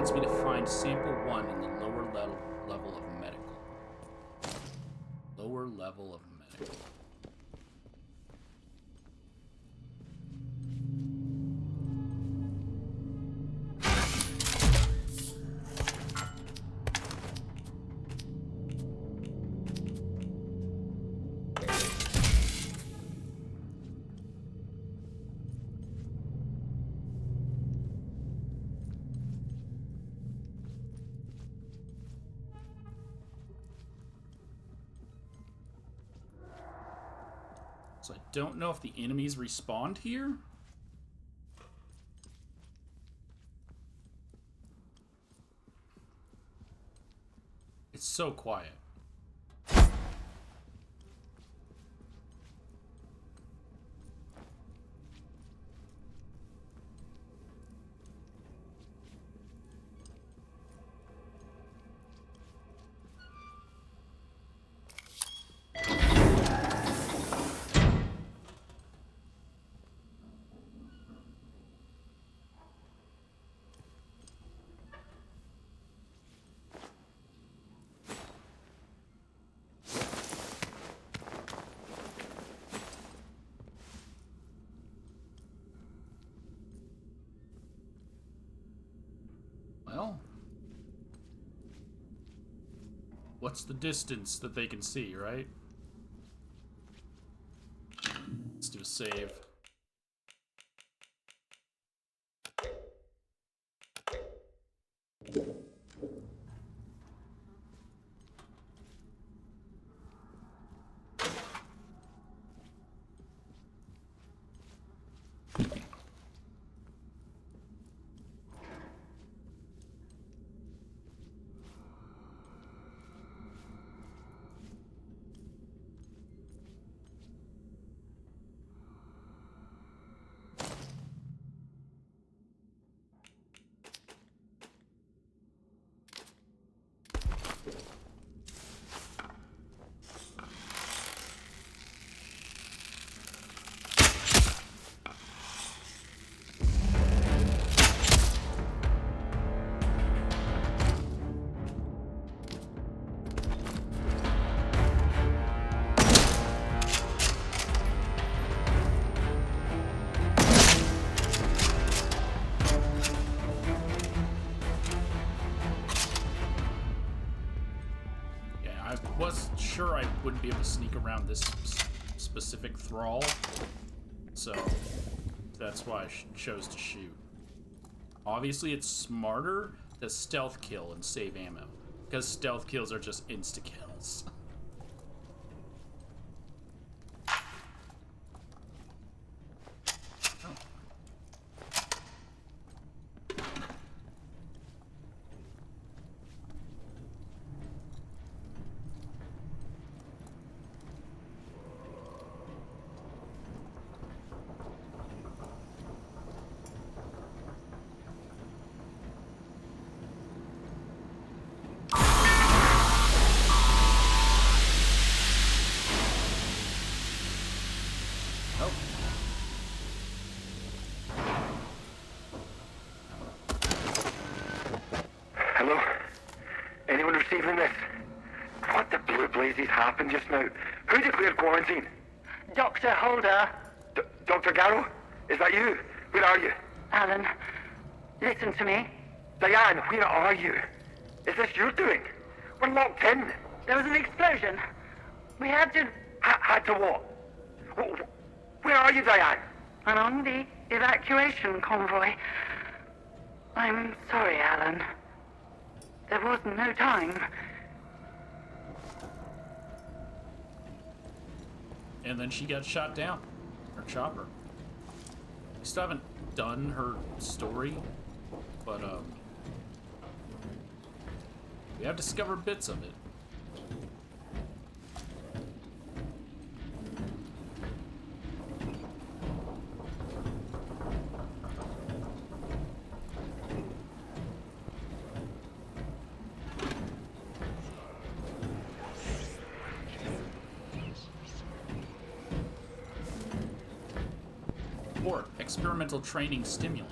wants me to find sample 1 in the lower level of medical. Lower level of medical. So I don't know if the enemies respawned here. It's so quiet. Well, what's the distance that they can see, right? Let's do a save. Sure, I wouldn't be able to sneak around this specific thrall, so that's why I chose to shoot. Obviously, it's smarter to stealth kill and save ammo, because stealth kills are just insta-kills. Hello? Anyone receiving this? What the blue blazes happened just now? Who declared quarantine? Dr. Holder. Dr. Garrow? Is that you? Where are you? Alan, listen to me. Diane, where are you? Is this your doing? We're locked in. There was an explosion. We had to... Had to what? Where are you, Diane? I'm on the evacuation convoy. I'm sorry, Alan. There was no time. And then she got shot down. Her chopper. We still haven't done her story, but we have discovered bits of it. Experimental training stimulant.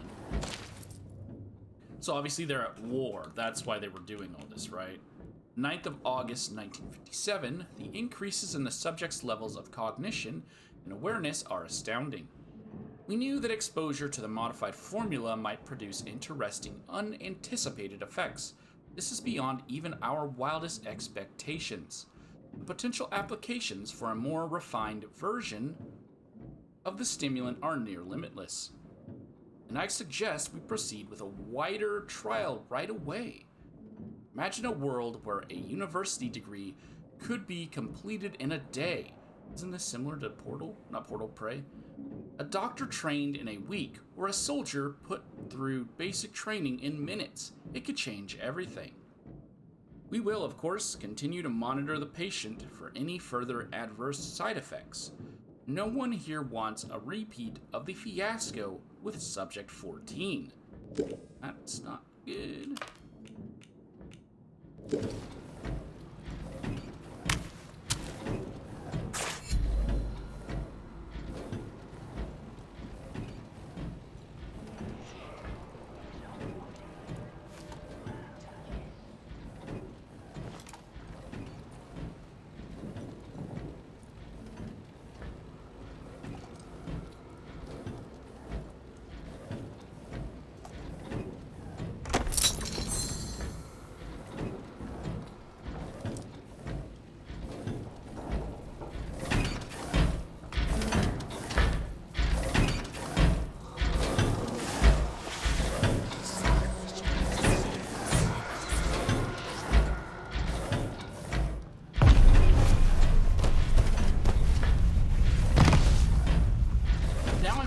So obviously they're at war. That's why they were doing all this, right? 9th of August 1957, the increases in the subject's levels of cognition and awareness are astounding. We knew that exposure to the modified formula might produce interesting, unanticipated effects. This is beyond even our wildest expectations. The potential applications for a more refined version of the stimulant are near limitless. And I suggest we proceed with a wider trial right away. Imagine a world where a university degree could be completed in a day. Isn't this similar to Portal? Not Portal, Prey. A doctor trained in a week, or a soldier put through basic training in minutes. It could change everything. We will, of course, continue to monitor the patient for any further adverse side effects. No one here wants a repeat of the fiasco with Subject 14. That's not good.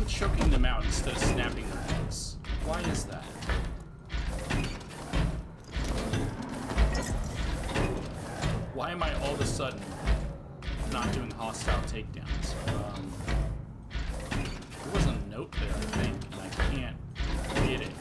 Choking them out instead of snapping their necks. Why is that? Why am I all of a sudden not doing hostile takedowns? There was a note there, I think, and I can't get it.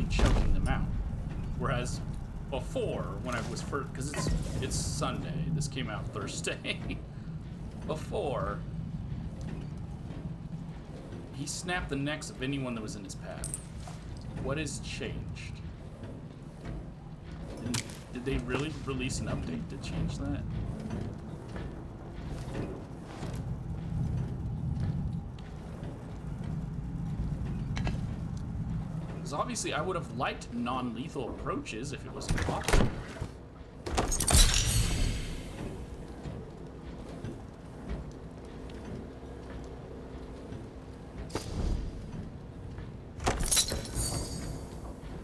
Choking them out. Whereas before, when I was first, because it's Sunday, this came out Thursday. Before, he snapped the necks of anyone that was in his path. What has changed? And did they really release an update to change that? Because obviously I would have liked non-lethal approaches if it was possible.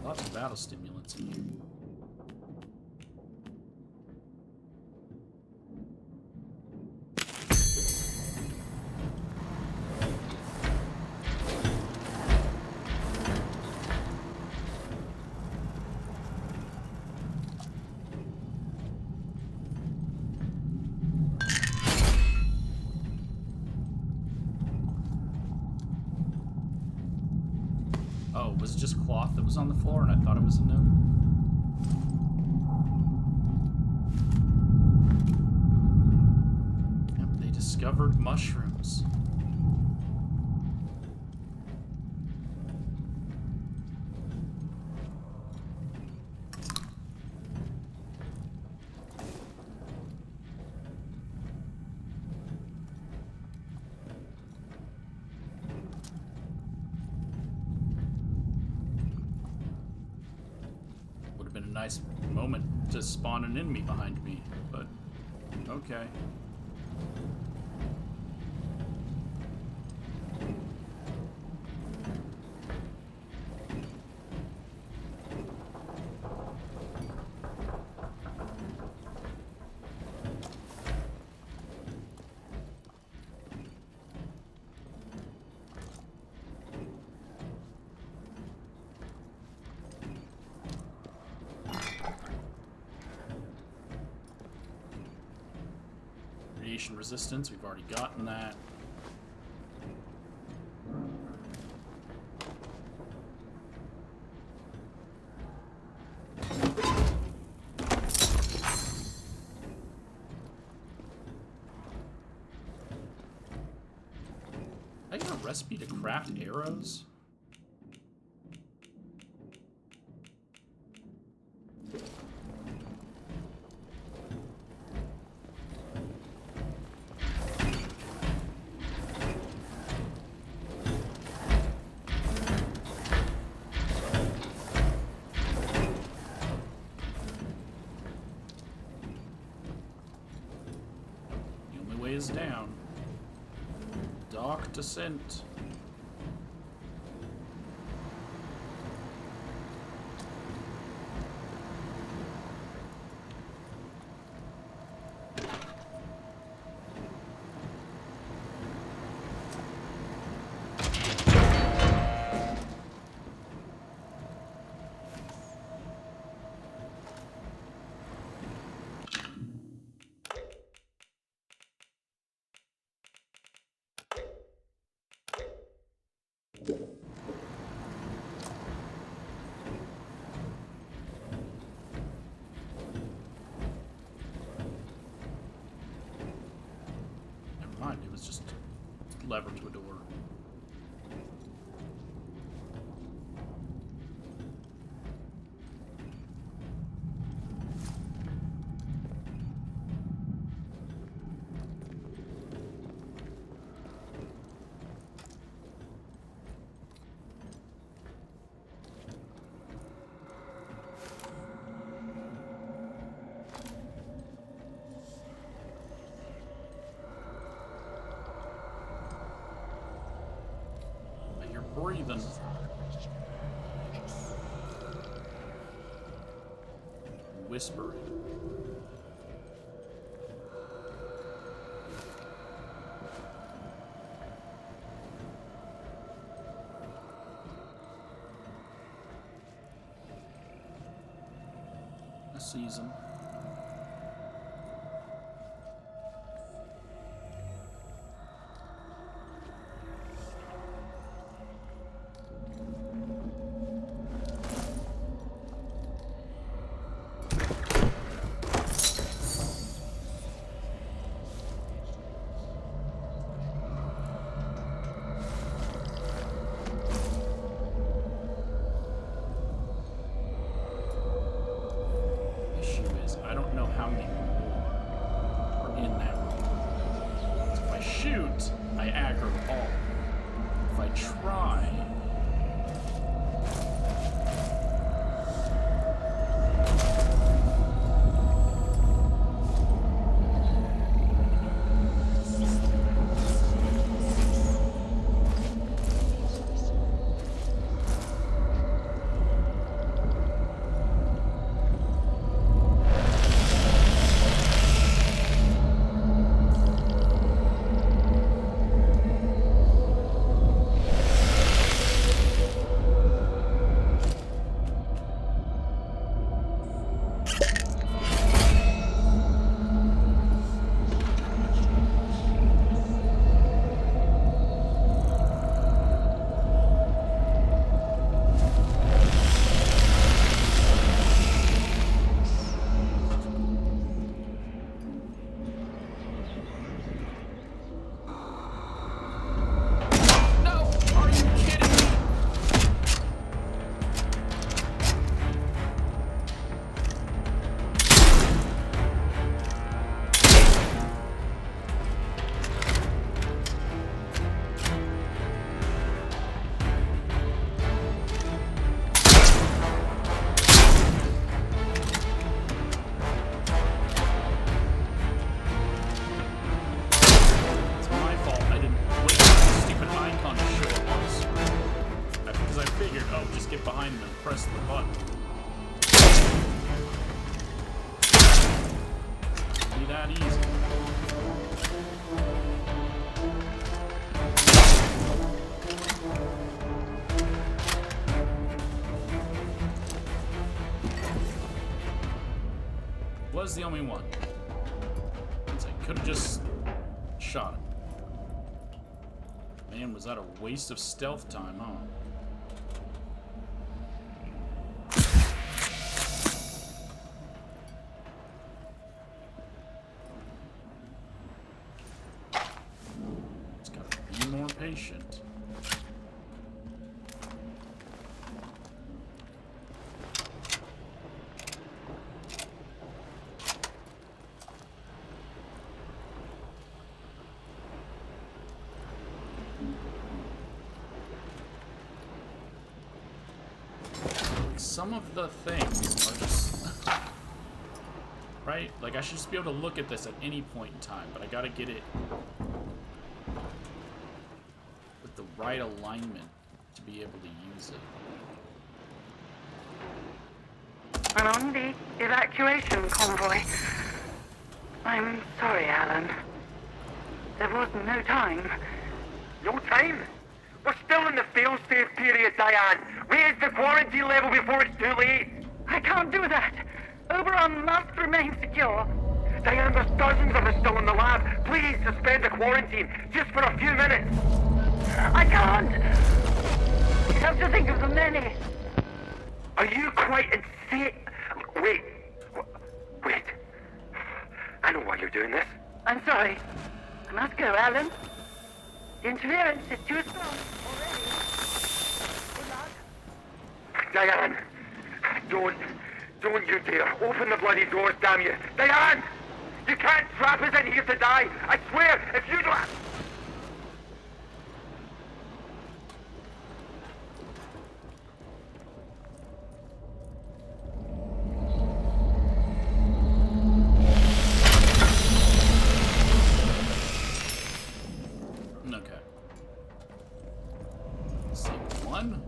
Lots of battle stimulants in here. Oh, was it just cloth that was on the floor and I thought it was a note? Yep, they discovered mushrooms. Been a nice moment to spawn an enemy behind me, but okay. radiation resistance. We've already gotten that. I got a recipe to craft arrows. Is down. Dark descent. Never mind, it was just lever to a door. Breathing. Whispering. A season. I aggro all. If I try... behind him and press the button. Be that easy. Was the only one. I could have just shot him. Man, was that a waste of stealth time, huh? Just gotta be more patient. Some of the things are just right. Like I should just be able to look at this at any point in time, but I gotta get it with the right alignment to be able to use it. I'm on the evacuation convoy. I'm sorry, Alan. There was no time. No time? We're still in the fail-safe period, Diane. Raise the quarantine level before it's too late. I can't do that. Oberon must remain secure. Diane, there's dozens of us still in the lab. Please suspend the quarantine, just for a few minutes. I can't. You have to think of the many. Are you quite insane? Wait. Wait. I know why you're doing this. I'm sorry. I must go, Alan. The interference is too strong already. Good luck. Diane, don't you dare. Open the bloody doors, damn you. Diane! You can't trap us in here to die. I swear, if you don't... Okay. Scene 1.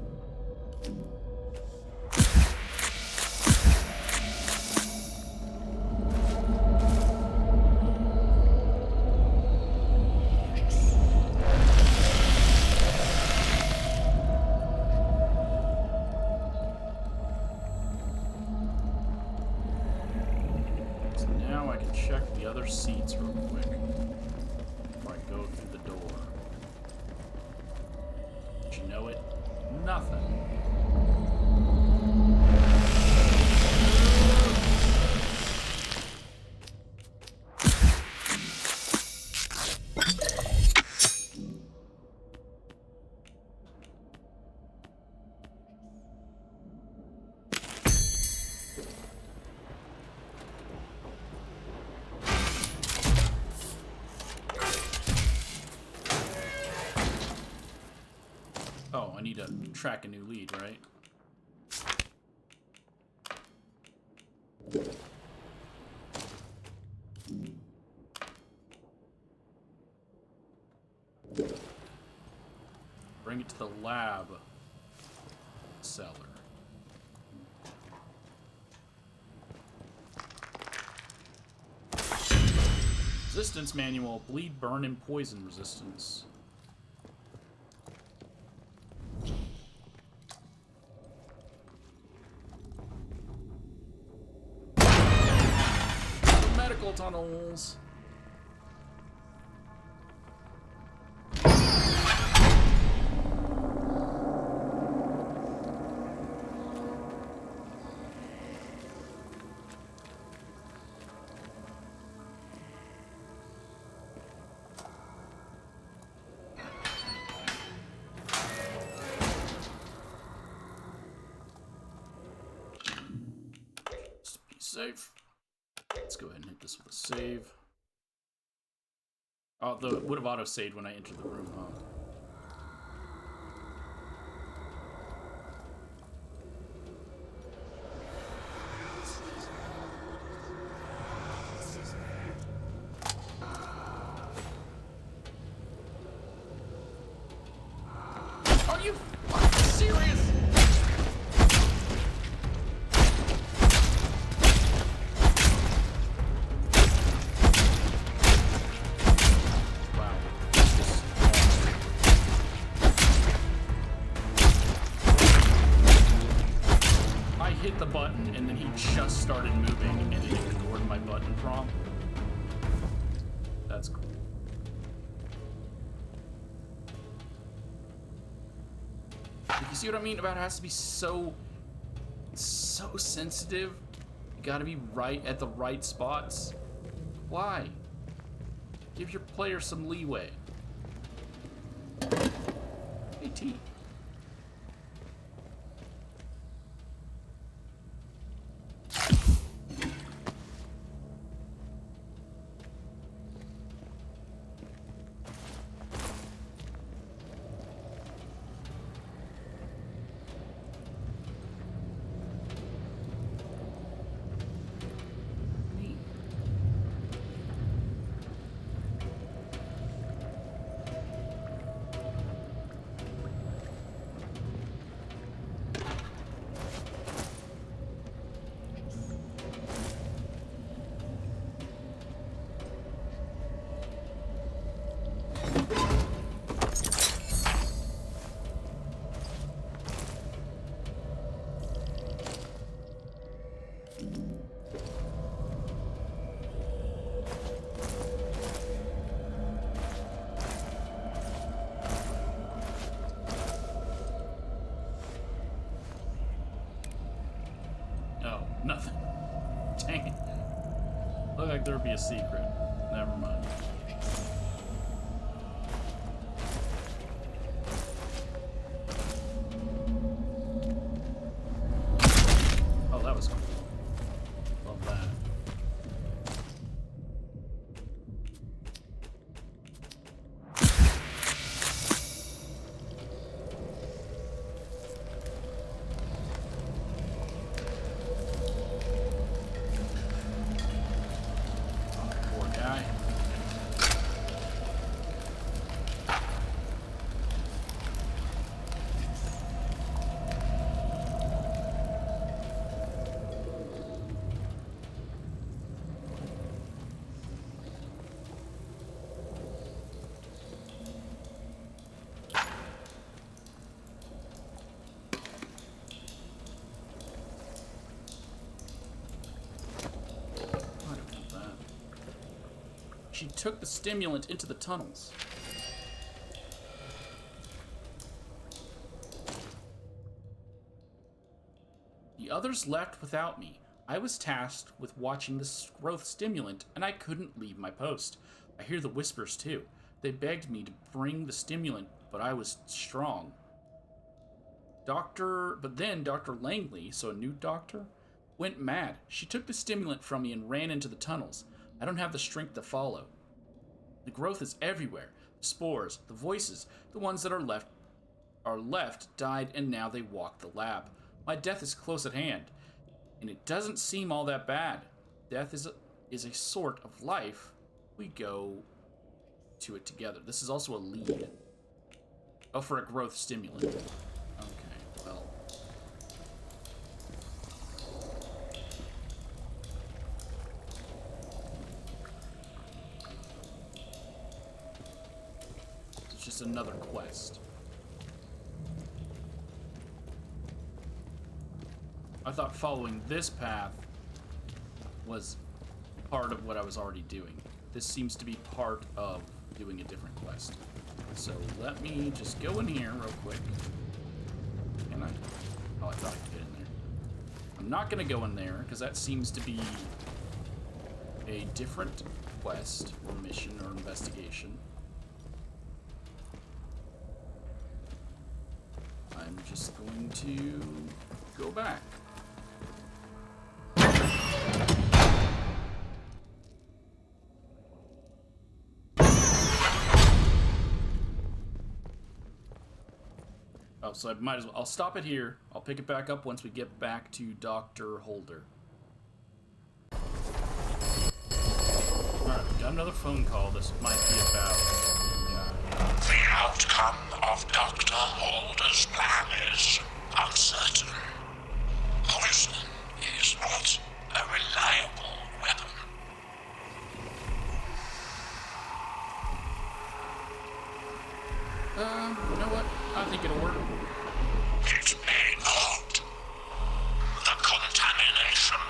So now I can check the other seats real quick before I go through the door. Did you know it? Nothing. Oh, I need to track a new lead, right? Bring it to the lab cellar. Resistance manual, bleed, burn, and poison resistance. Medical tunnels. Just be safe. Let's go ahead and hit this with a save. Although it would have auto-saved when I entered the room, huh? Are you fucking serious? Hit the button and then he just started moving and it ignored my button prompt. That's cool. See what I mean about it has to be so sensitive? You gotta be right at the right spots. Why? Give your player some leeway. Hey, T. Nothing. Dang it. Looked like there'd be a secret. Never mind. Oh, that was cool. Love that. She took the stimulant into the tunnels. The others left without me. I was tasked with watching the growth stimulant, and I couldn't leave my post. I hear the whispers, too. They begged me to bring the stimulant, but I was strong. But then Dr. Langley, so a new doctor, went mad. She took the stimulant from me and ran into the tunnels. I don't have the strength to follow. The growth is everywhere. The spores, the voices, the ones that are left died, and now they walk the lab. My death is close at hand, and it doesn't seem all that bad. Death is a sort of life. We go to it together. This is also a lead. Oh, for a growth stimulant. Okay, well. It's just another quest. I thought following this path was part of what I was already doing. This seems to be part of doing a different quest. So let me just go in here real quick. Can I? Oh, I thought I could get in there. I'm not going to go in there because that seems to be a different quest or mission or investigation. I'm just going to go back. Oh, so I might as well. I'll stop it here. I'll pick it back up once we get back to Dr. Holder. Alright, we got another phone call. This might be about... The outcome of Dr. Holder's plan is uncertain. Poison is not a reliable weapon. You know what? I think it'll work. It may not. The contamination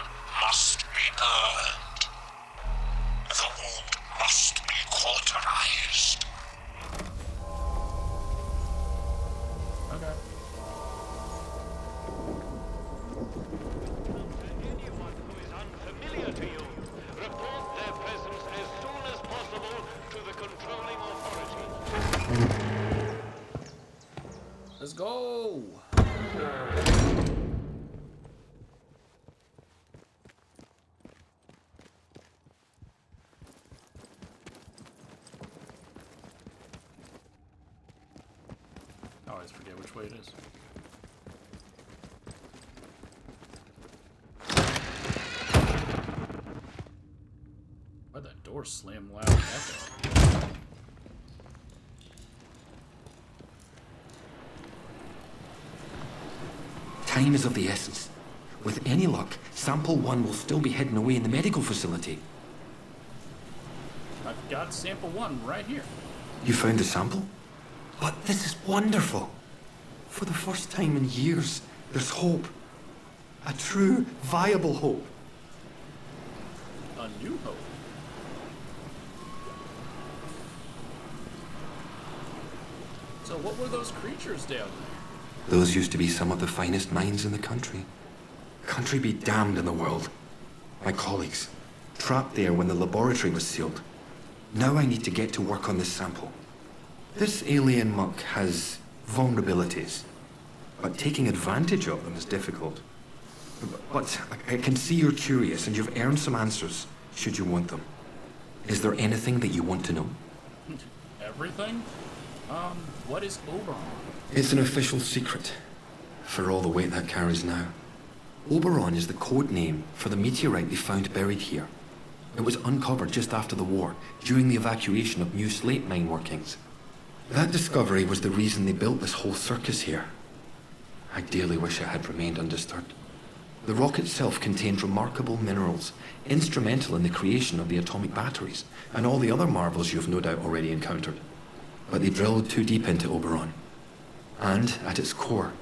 must be burned. The wound must be cauterized. Okay. Let's go! I always forget which way it is. Why'd that door slam loud and echo? Time is of the essence. With any luck, Sample 1 will still be hidden away in the medical facility. I've got sample 1 right here. You found the sample? But this is wonderful. For the first time in years, there's hope. A true, viable hope. A new hope. So what were those creatures down there? Those used to be some of the finest minds in the country. Country be damned in the world. My colleagues, trapped there when the laboratory was sealed. Now I need to get to work on this sample. This alien muck has vulnerabilities, but taking advantage of them is difficult. But I can see you're curious and you've earned some answers, should you want them. Is there anything that you want to know? Everything? What is Oberon? It's an official secret, for all the weight that carries now. Oberon is the code name for the meteorite they found buried here. It was uncovered just after the war, during the evacuation of new slate mine workings. That discovery was the reason they built this whole circus here. I dearly wish it had remained undisturbed. The rock itself contained remarkable minerals, instrumental in the creation of the atomic batteries, and all the other marvels you've no doubt already encountered. But they drilled too deep into Oberon, and, at its core,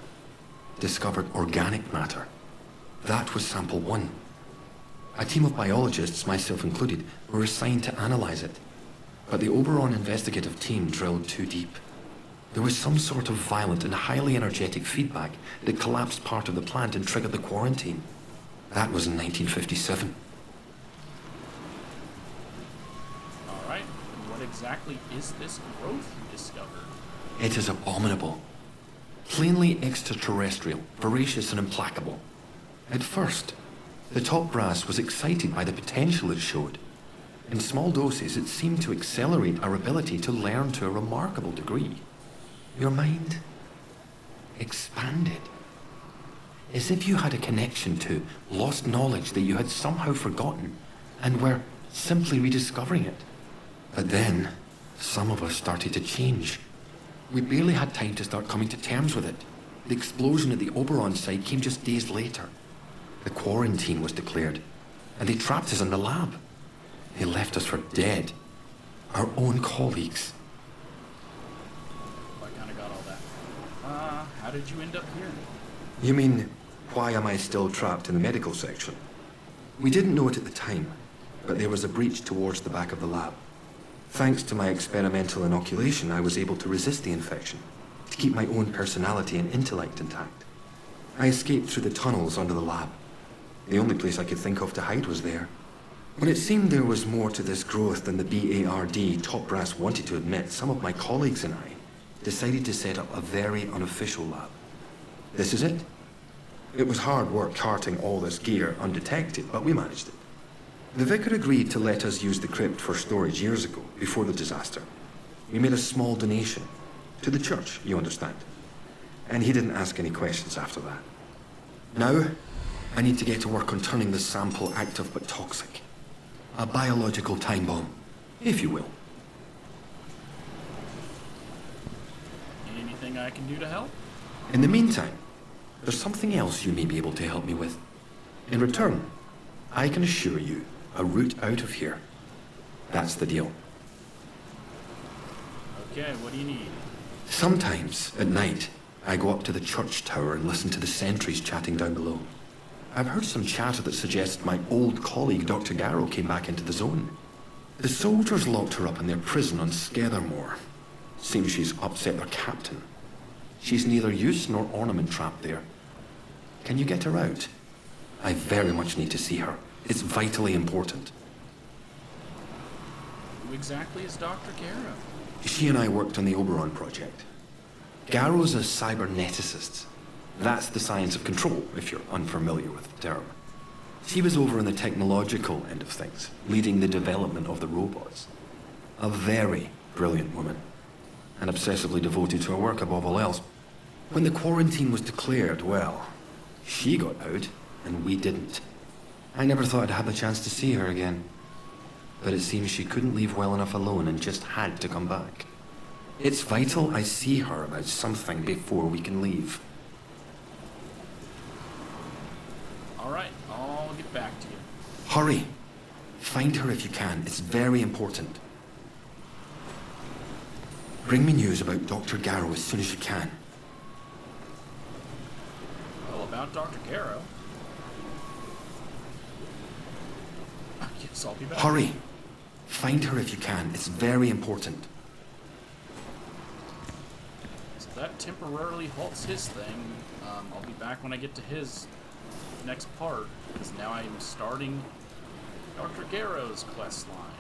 discovered organic matter. That was sample 1. A team of biologists, myself included, were assigned to analyze it. But the Oberon investigative team drilled too deep. There was some sort of violent and highly energetic feedback that collapsed part of the plant and triggered the quarantine. That was in 1957. Alright, what exactly is this growth you discovered? It is abominable. Plainly extraterrestrial, voracious and implacable. At first, the top brass was excited by the potential it showed. In small doses, it seemed to accelerate our ability to learn to a remarkable degree. Your mind expanded. As if you had a connection to lost knowledge that you had somehow forgotten and were simply rediscovering it. But then, some of us started to change. We barely had time to start coming to terms with it. The explosion at the Oberon site came just days later. The quarantine was declared, and they trapped us in the lab. They left us for dead. Our own colleagues. I kinda got all that. How did you end up here? You mean, why am I still trapped in the medical section? We didn't know it at the time, but there was a breach towards the back of the lab. Thanks to my experimental inoculation, I was able to resist the infection, to keep my own personality and intellect intact. I escaped through the tunnels under the lab. The only place I could think of to hide was there. When it seemed there was more to this growth than the BARD top brass wanted to admit, some of my colleagues and I decided to set up a very unofficial lab. This is it. It was hard work carting all this gear undetected, but we managed it. The vicar agreed to let us use the crypt for storage years ago, before the disaster. We made a small donation. To the church, you understand. And he didn't ask any questions after that. Now, I need to get to work on turning this sample active but toxic. A biological time bomb, if you will. Anything I can do to help? In the meantime, there's something else you may be able to help me with. In return, I can assure you a route out of here. That's the deal. Okay, what do you need? Sometimes, at night, I go up to the church tower and listen to the sentries chatting down below. I've heard some chatter that suggests my old colleague, Dr. Garrow, came back into the zone. The soldiers locked her up in their prison on Scathermore. Seems she's upset their captain. She's neither use nor ornament trapped there. Can you get her out? I very much need to see her. It's vitally important. Who exactly is Dr. Garrow? She and I worked on the Oberon project. Garrow's a cyberneticist. That's the science of control, if you're unfamiliar with the term. She was over on the technological end of things, leading the development of the robots. A very brilliant woman, and obsessively devoted to her work above all else. When the quarantine was declared, well, she got out, and we didn't. I never thought I'd have the chance to see her again. But it seems she couldn't leave well enough alone and just had to come back. It's vital I see her about something before we can leave. Alright, I'll get back to you. Hurry! Find her if you can. It's very important. Bring me news about Dr. Garrow as soon as you can. Well, about Dr. Garrow. I guess I'll be back. Hurry! Find her if you can. It's very important. So that temporarily halts his thing. I'll be back when I get to his next part, because now I'm starting Dr. Garrow's quest line.